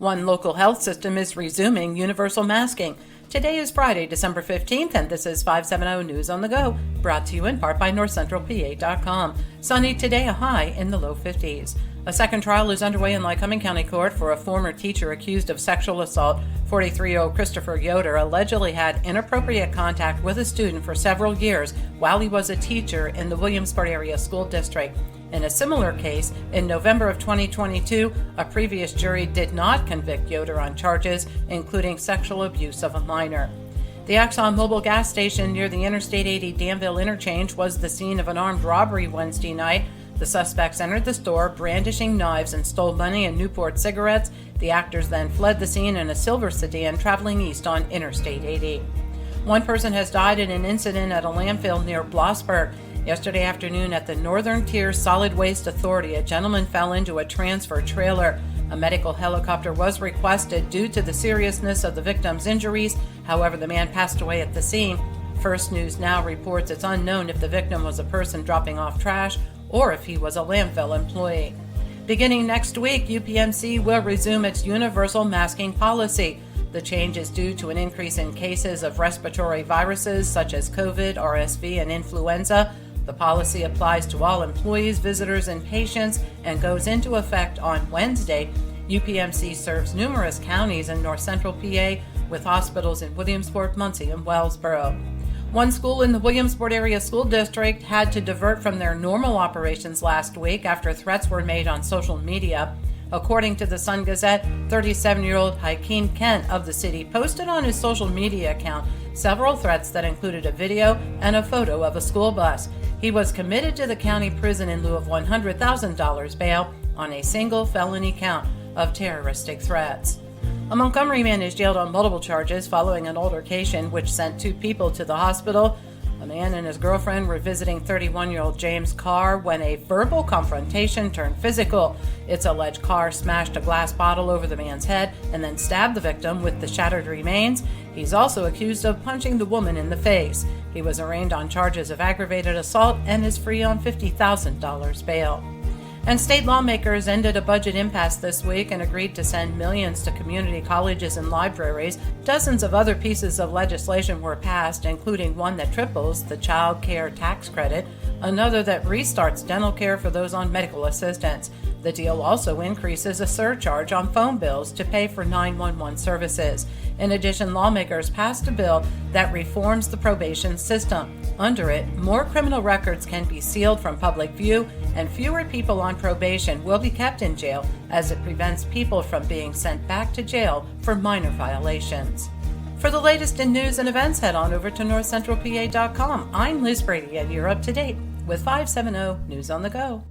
One local health system is resuming universal masking. Today is Friday, December 15th, and this is 570 News on the Go, brought to you in part by NorthCentralPA.com. Sunny today, a high in the low 50s. A second trial is underway in Lycoming County Court for a former teacher accused of sexual assault. 43-year-old Christopher Yoder allegedly had inappropriate contact with a student for several years while he was a teacher in the Williamsport Area School District. In a similar case, in November of 2022, a previous jury did not convict Yoder on charges, including sexual abuse of a minor. The ExxonMobil gas station near the Interstate 80 Danville interchange was the scene of an armed robbery Wednesday night. The suspects entered the store brandishing knives and stole money and Newport cigarettes. The actors then fled the scene in a silver sedan traveling east on Interstate 80. One person has died in an incident at a landfill near Blossburg. Yesterday afternoon at the Northern Tier Solid Waste Authority, a gentleman fell into a transfer trailer. A medical helicopter was requested due to the seriousness of the victim's injuries. However, the man passed away at the scene. First News Now reports it's unknown if the victim was a person dropping off trash or if he was a landfill employee. Beginning next week, UPMC will resume its universal masking policy. The change is due to an increase in cases of respiratory viruses such as COVID, RSV, and influenza. The policy applies to all employees, visitors, and patients and goes into effect on Wednesday. UPMC serves numerous counties in north central PA with hospitals in Williamsport, Muncie, and Wellsboro. One school in the Williamsport Area School District had to divert from their normal operations last week after threats were made on social media. According to the Sun Gazette, 37-year-old Hakeem Kent of the city posted on his social media account several threats that included a video and a photo of a school bus. He was committed to the county prison in lieu of $100,000 bail on a single felony count of terroristic threats. A Montgomery man is jailed on multiple charges following an altercation which sent two people to the hospital. A man and his girlfriend were visiting 31-year-old James Carr when a verbal confrontation turned physical. It's alleged Carr smashed a glass bottle over the man's head and then stabbed the victim with the shattered remains. He's also accused of punching the woman in the face. He was arraigned on charges of aggravated assault and is free on $50,000 bail. And state lawmakers ended a budget impasse this week and agreed to send millions to community colleges and libraries. Dozens of other pieces of legislation were passed, including one that triples the child care tax credit, another that restarts dental care for those on medical assistance. The deal also increases a surcharge on phone bills to pay for 911 services. In addition, lawmakers passed a bill that reforms the probation system. Under it, more criminal records can be sealed from public view, and fewer people on probation will be kept in jail as it prevents people from being sent back to jail for minor violations. For the latest in news and events, head on over to NorthCentralPA.com. I'm Liz Brady, and you're up to date with 570 News on the Go.